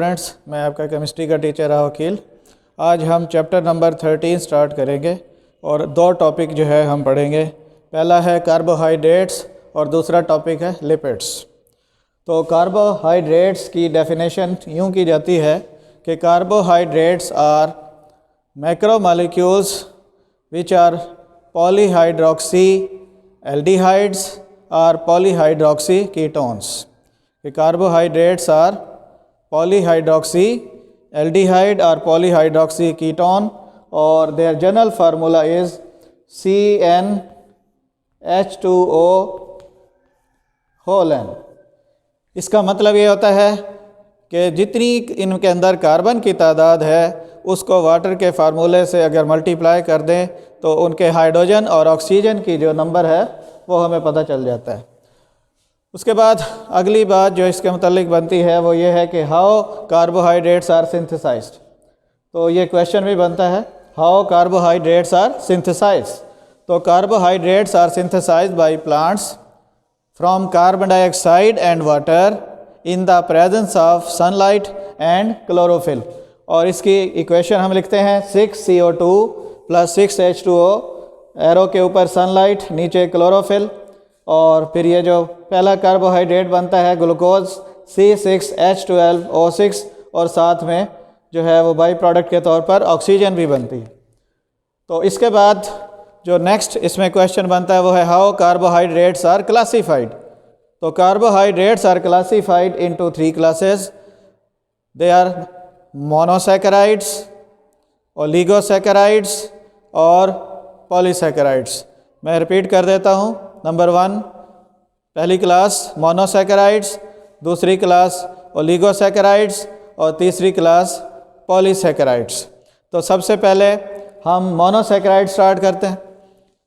Friends, मैं आपका chemistry का टीचर रहा वकील। आज हम चैप्टर नंबर 13 स्टार्ट करेंगे और दो टॉपिक जो है हम पढ़ेंगे। पहला है कार्बोहाइड्रेट्स और दूसरा टॉपिक है लिपिड्स। तो कार्बोहाइड्रेट्स की डेफिनेशन यूँ की जाती है कि carbohydrates are macromolecules which are polyhydroxy aldehydes और polyhydroxy ketones. Carbohydrates are polyhydroxy aldehyde or polyhydroxy ketone, or their general formula is CnH2O whole n। इसका मतलब ये होता है कि जितनी इनके अंदर कार्बन की तादाद है उसको वाटर के फार्मूले से अगर मल्टीप्लाई कर दें तो उनके हाइड्रोजन और ऑक्सीजन की जो नंबर है वो हमें पता चल जाता है। उसके बाद अगली बात जो इसके मुतालिक बनती है वो ये है कि हाउ कार्बोहाइड्रेट्स आर सिंथेसाइज्ड। तो ये क्वेश्चन भी बनता है, हाउ कार्बोहाइड्रेट्स आर सिंथेसाइज्ड। तो carbohydrates are synthesised by plants from carbon dioxide and water in the presence of sunlight and chlorophyll. और इसकी इक्वेशन हम लिखते हैं 6CO2 + 6H2O, एरो के ऊपर सनलाइट, नीचे क्लोरोफिल, और फिर ये जो पहला कार्बोहाइड्रेट बनता है ग्लूकोज C6H12O6, और साथ में जो है वो बाई प्रोडक्ट के तौर पर ऑक्सीजन भी बनती है। तो इसके बाद जो नेक्स्ट इसमें क्वेश्चन बनता है वो है हाउ कार्बोहाइड्रेट्स आर क्लासिफाइड। तो carbohydrates are classified into 3 classes. They are monosaccharides, oligosaccharides और पॉलीसैकेराइड्स। मैं रिपीट कर देता हूँ। नंबर 1 पहली क्लास मोनोसैकेराइड्स, दूसरी क्लास ओलिगोसैकेराइड्स और तीसरी क्लास पॉलीसैकेराइड्स। तो सबसे पहले हम मोनोसैकेराइड्स स्टार्ट करते हैं।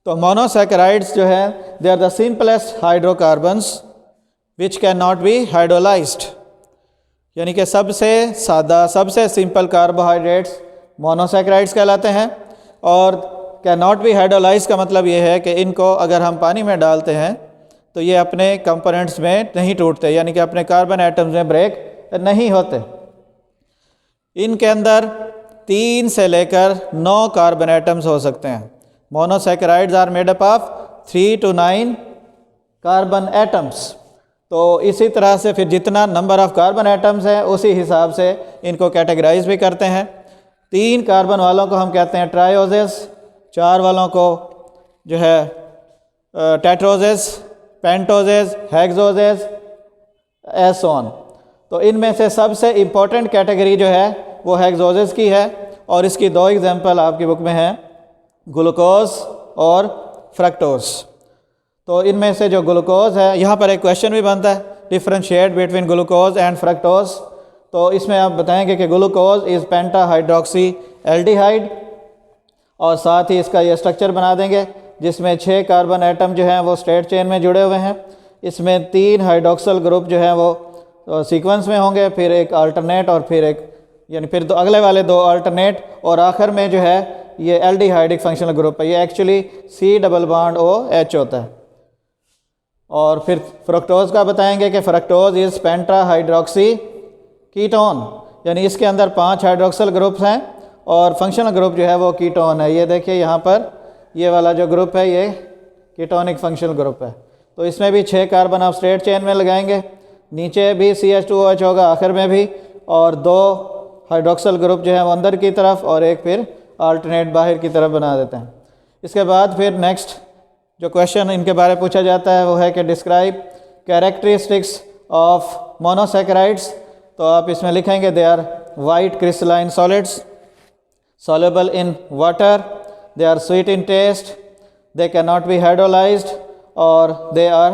तो मोनोसैकेराइड्स जो है they are the simplest hydrocarbons which can not be hydrolysed, यानी कि सबसे सादा सबसे सिंपल कार्बोहाइड्रेट्स मोनोसैकेराइड्स कहलाते हैं। और कैन नॉट बी हाइड्रोलाइज का मतलब ये है कि इनको अगर हम पानी में डालते हैं तो ये अपने कंपोनेंट्स में नहीं टूटते, यानी कि अपने कार्बन एटम्स में ब्रेक नहीं होते। इनके अंदर 3 से लेकर 9 कार्बन एटम्स हो सकते हैं। Monosaccharides are made up of 3 to 9 carbon atoms. तो इसी तरह से फिर जितना नंबर ऑफ कार्बन एटम्स है उसी हिसाब से इनको कैटेगराइज भी करते हैं। 3 कार्बन वालों को हम कहते हैं ट्रायोजेस, 4 वालों को जो है टेट्रोजेस, पेंटोजेस, हेक्सोजेस, एसोन। तो इनमें से सबसे इम्पोर्टेंट कैटेगरी जो है वो हेक्सोजेस की है, और इसकी 2 एग्जांपल आपकी बुक में हैं, ग्लूकोज और फ्रक्टोज। तो इनमें से जो ग्लूकोज है, यहाँ पर एक क्वेश्चन भी बनता है, differentiate between glucose and fructose. तो इसमें आप बताएंगे कि glucose is penta hydroxy aldehyde, और साथ ही इसका ये स्ट्रक्चर बना देंगे जिसमें 6 कार्बन एटम जो हैं वो स्ट्रेट चेन में जुड़े हुए हैं। इसमें 3 हाइड्रोक्सल ग्रुप जो हैं वो सीक्वेंस में होंगे, फिर एक अल्टरनेट और फिर एक, यानी फिर अगले वाले 2 अल्टरनेट, और आखिर में जो है ये एल्डिहाइडिक फंक्शनल ग्रुप है। ये actually C double bond OH होता है। और फिर फ्रक्टोज का बताएंगे कि fructose is penta hydroxy ketone, यानी इसके अंदर 5 हाइड्रोक्सल ग्रुप्स हैं और फंक्शनल ग्रुप जो है वो कीटोन है। ये देखिए यहाँ पर ये वाला जो ग्रुप है ये कीटोनिक फंक्शनल ग्रुप है। तो इसमें भी 6 कार्बन आप स्ट्रेट चेन में लगाएंगे, नीचे भी CH2OH होगा आखिर में भी, और 2 हाइड्रोक्सल ग्रुप जो है वो अंदर की तरफ और एक फिर अल्टरनेट बाहर की तरफ बना देते हैं। इसके बाद फिर नेक्स्ट जो क्वेश्चन इनके बारे में पूछा जाता है वो है कि डिस्क्राइब कैरेक्टरिस्टिक्स ऑफ मोनोसैकेराइड्स। तो आप इसमें लिखेंगे they are white crystalline solids, soluble in water, they are sweet in taste, they cannot be hydrolyzed, और they are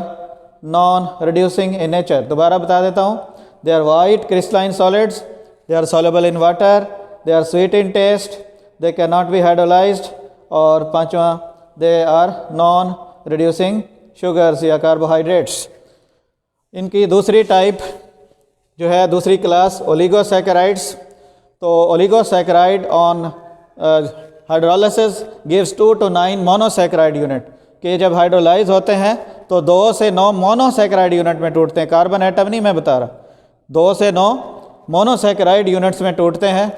non-reducing in nature। दोबारा बता देता हूँ, they are white crystalline solids, they are soluble in water, they are sweet in taste, they cannot be hydrolyzed, और पांचवा they are non-reducing sugars या carbohydrates। इनकी दूसरी टाइप जो है दूसरी क्लास ओलिगोसैकेराइड्स। तो oligosaccharide on hydrolysis gives 2 to 9 monosaccharide unit, कि जब हाइड्रोलाइज होते हैं तो 2 से 9 मोनोसैकेराइड यूनिट में टूटते हैं। कार्बन एटम नहीं मैं बता रहा, 2 से 9 मोनोसैकेराइड यूनिट्स में टूटते हैं।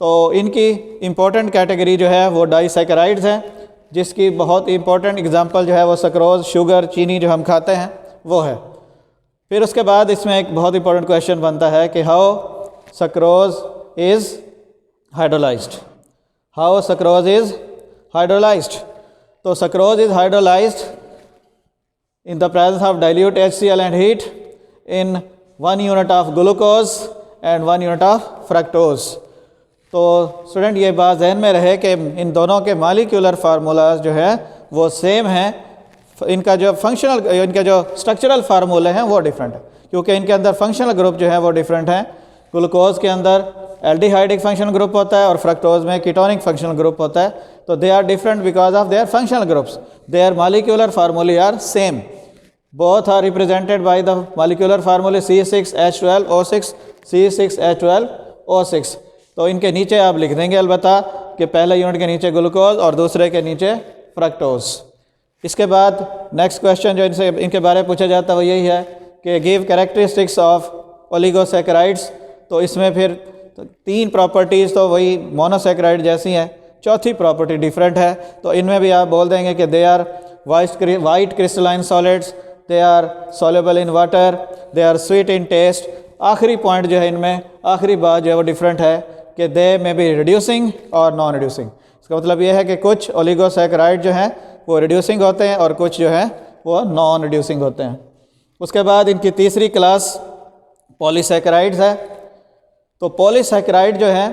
तो इनकी इम्पोर्टेंट कैटेगरी जो है वो डाईसैकेराइड्स हैं, जिसकी बहुत इम्पोर्टेंट एग्जांपल जो है वो सक्रोज, शुगर, चीनी जो हम खाते हैं वो है। फिर उसके बाद इसमें एक बहुत इंपॉर्टेंट क्वेश्चन बनता है कि how sucrose is hydrolysed. How sucrose is hydrolysed. तो sucrose is hydrolysed in the presence of dilute HCl and heat in 1 unit of glucose and 1 unit of fructose। तो स्टूडेंट ये बात जहन में रहे कि इन दोनों के मालिक्यूलर फार्मूलाज जो है वो सेम हैं, इनका जो फंक्शनल, इनके जो स्ट्रक्चरल फार्मूले हैं वो डिफरेंट है, क्योंकि इनके अंदर फंक्शनल ग्रुप जो है वो डिफरेंट हैं। ग्लूकोज के अंदर एल्डिहाइडिक फंक्शनल ग्रुप होता है और फ्रक्टोज में कीटोनिक फंक्शनल ग्रुप होता है। तो they are different because of their functional groups, their molecular formulae are same. Both are represented by the molecular formula C6H12O6, C6H12O6। तो इनके नीचे आप लिख देंगे अलबत्ता कि पहले यूनिट के नीचे ग्लूकोज और दूसरे के नीचे फ्रक्टोज। इसके बाद नेक्स्ट क्वेश्चन जो इनके बारे में पूछा जाता है वो यही है कि गिव कैरेक्टरिस्टिक्स ऑफ ओलिगोसैकेराइड्स। तो इसमें फिर 3 प्रॉपर्टीज़ तो वही मोनोसैकेराइड जैसी हैं, चौथी प्रॉपर्टी डिफरेंट है। तो इनमें भी आप बोल देंगे कि they are white crystalline solids, they are soluble in water, they are sweet in taste. आखिरी पॉइंट जो है इनमें, आखिरी बात जो है वो डिफरेंट है कि दे मे बी रिड्यूसिंग और नॉन रिड्यूसिंग। इसका मतलब ये है कि कुछ ओलिगोसैकेराइड जो हैं वो रिड्यूसिंग होते हैं और कुछ जो है वो नॉन रिड्यूसिंग होते हैं। उसके बाद इनकी तीसरी क्लास पॉलीसैकेराइड्स है। तो पॉलीसैकेराइड जो है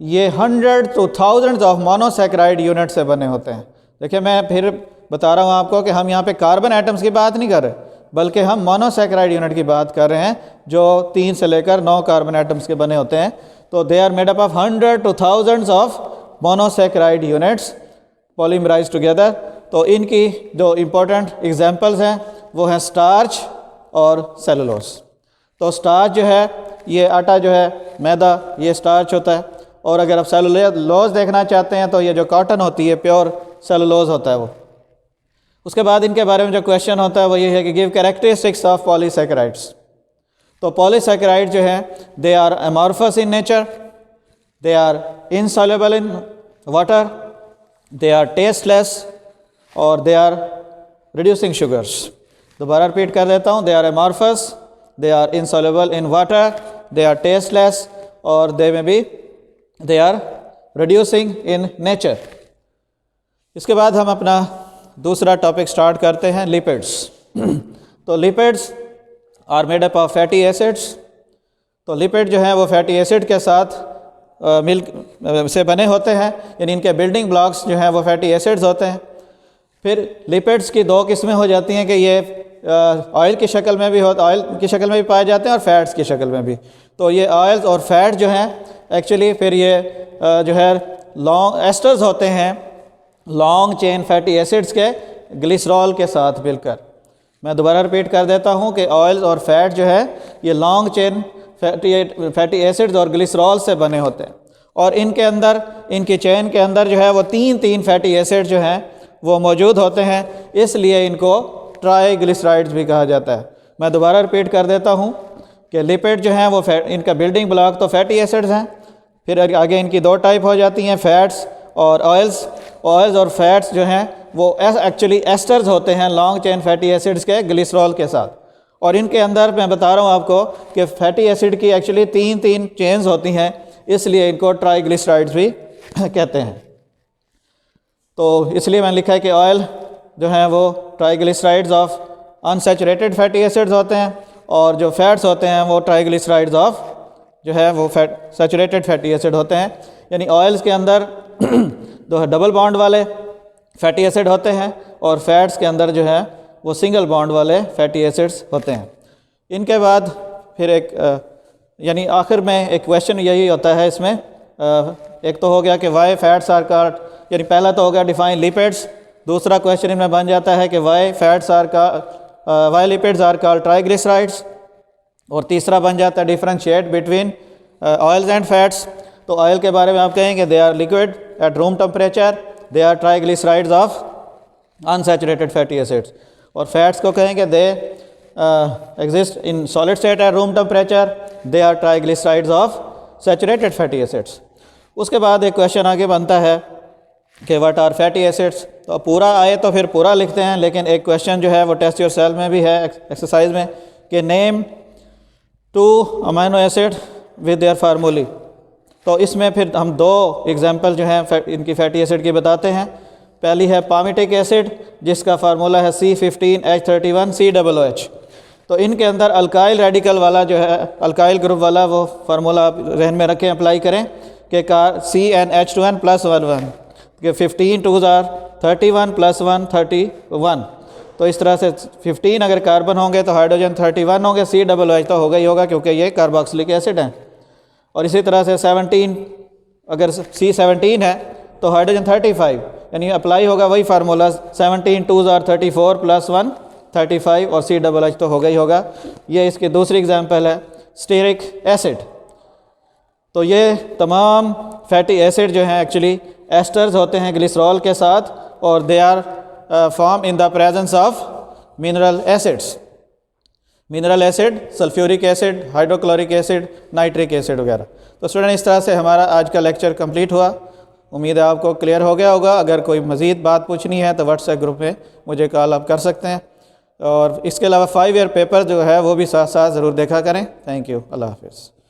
ये 100 to thousands of monosaccharide unit से बने होते हैं। देखिए मैं फिर बता रहा हूँ आपको कि हम यहाँ पे कार्बन एटम्स की बात नहीं कर रहे, बल्कि हम मोनोसैकेराइड यूनिट की बात कर रहे हैं जो 3 से लेकर 9 कार्बन एटम्स के बने होते हैं। तो they are made up of 100 to thousands of monosaccharide units polymerise together. तो इनकी जो इम्पोर्टेंट एग्जांपल्स हैं वो हैं स्टार्च और सेलुलोज। तो स्टार्च जो है ये आटा जो है, मैदा, ये स्टार्च होता है। और अगर आप सेलुलोज देखना चाहते हैं तो ये जो कॉटन होती है प्योर सेलुलोज होता है वो। उसके बाद इनके बारे में जो क्वेश्चन होता है वो ये है कि गिव कैरेक्टरिस्टिक्स ऑफ पॉलीसैकेराइड्स। तो पॉलीसैकेराइड जो है they are amorphous in nature, they are insoluble in water, they are tasteless और दे आर रिड्यूसिंग शुगर्स। दोबारा रिपीट कर देता हूँ, they are amorphous, they are insoluble in water, they are tasteless और they are reducing in nature. इसके बाद हम अपना दूसरा टॉपिक स्टार्ट करते हैं, लिपिड्स। तो lipids are made up of fatty acids. तो लिपिड जो हैं वो फैटी एसिड के साथ मिल्क से बने होते हैं, यानी इनके बिल्डिंग ब्लॉक्स जो हैं वो फैटी एसिड्स होते हैं। फिर लिपिड्स की 2 किस्में हो जाती हैं कि ये ऑयल की शक्ल में भी ऑयल की शक्ल में भी पाए जाते हैं और फैट्स की शक्ल में भी। तो ये ऑयल्स और फैट जो हैं एक्चुअली फिर ये जो है लॉन्ग एस्टर्स होते हैं, लॉन्ग चेन फैटी एसिड्स के ग्लिसरॉल के साथ मिलकर। मैं दोबारा रिपीट कर देता हूँ कि ऑयल्स और फैट जो है ये लॉन्ग चेन फैटी एसिड्स और ग्लिसरॉल से बने होते हैं। और इनके अंदर, इनकी चेन के अंदर जो है वो 3 फैटी एसिड जो हैं वो मौजूद होते हैं, इसलिए इनको ट्राइग्लिसराइड्स भी कहा जाता है। मैं दोबारा रिपीट कर देता हूँ कि लिपिड जो हैं वो इनका बिल्डिंग ब्लॉक तो फैटी एसिड्स हैं। फिर आगे इनकी 2 टाइप हो जाती हैं, फैट्स और ऑयल्स। ऑयल्स और फैट्स जो हैं वो एक्चुअली एस्टर्स होते हैं लॉन्ग चेन फैटी एसिड्स के ग्लिसरॉल के साथ। और इनके अंदर मैं बता रहा हूँ आपको कि फैटी एसिड की एक्चुअली 3 चेन्स होती हैं, इसलिए इनको ट्राइग्लिसराइड्स भी कहते हैं। तो इसलिए मैंने लिखा है कि ऑयल जो हैं वो triglycerides of unsaturated fatty acids होते हैं और जो फैट्स होते हैं वो ट्राइग्लिसराइड्स ऑफ जो है वो सैचुरेटेड फैटी एसिड होते हैं। यानी ऑयल्स के अंदर जो डबल बॉन्ड वाले फैटी एसिड होते हैं और फैट्स के अंदर जो है वो सिंगल बॉन्ड वाले फैटी एसिड्स होते हैं। इनके बाद फिर यानी आखिर में एक क्वेश्चन यही होता है इसमें, एक तो हो गया कि वाई फैट्स आर कॉल्ड, यानी पहला तो हो गया डिफाइन लिपिड्स। दूसरा क्वेश्चन इनमें बन जाता है कि why lipids are called triglycerides. और तीसरा बन जाता है differentiate between oils and fats. तो ऑयल के बारे में आप कहेंगे they are liquid at room temperature, they are triglycerides of unsaturated fatty acids. और फैट्स को कहेंगे दे exist in solid state at room temperature, they are triglycerides of saturated fatty acids. उसके बाद एक क्वेश्चन आगे बनता है कि व्हाट आर फैटी एसिड्स। तो पूरा आए तो फिर पूरा लिखते हैं, लेकिन एक क्वेश्चन जो है वो टेस्ट योर सेल्फ में भी है एक्सरसाइज में कि name 2 amino acid with their formulae. तो इसमें फिर हम 2 एग्जांपल जो हैं इनकी फैटी एसिड की बताते हैं। पहली है पामिटिक एसिड जिसका फार्मूला है C15H31COOH। तो इनके अंदर अल्काइल रेडिकल वाला जो है अल्काइल ग्रुप वाला वो फार्मूला आप जहन में रखें, अप्लाई करें कि CnH2n+11 कि 15 2s are 31 + 1 31। तो इस तरह से 15 अगर कार्बन होंगे तो हाइड्रोजन 31 होंगे, COOH तो होगा ही होगा क्योंकि ये कार्बोक्सिलिक एसिड है। और इसी तरह से 17 अगर C17 है तो हाइड्रोजन 35, यानी अप्लाई होगा वही फार्मूला 17 2s are 34 + 1 35 और COOH तो होगा ही होगा। ये इसकी दूसरी एग्जांपल है स्टीरिक एसिड। तो ये तमाम फैटी एसिड जो हैं एक्चुअली एस्टर्स होते हैं ग्लिसरॉल के साथ, और they are form in the presence of mineral acids. Mineral acid, sulphuric acid, hydrochloric acid, nitric acid वगैरह। तो स्टूडेंट इस तरह से हमारा आज का लेक्चर कंप्लीट हुआ। उम्मीद है आपको क्लियर हो गया होगा। अगर कोई मज़ीद बात पूछनी है तो व्हाट्सएप ग्रुप में मुझे कॉल आप कर सकते हैं। और इसके अलावा 5 ईयर पेपर जो है वो भी साथ साथ ज़रूर देखा करें। थैंक यू, अल्लाह हाफ़िज़।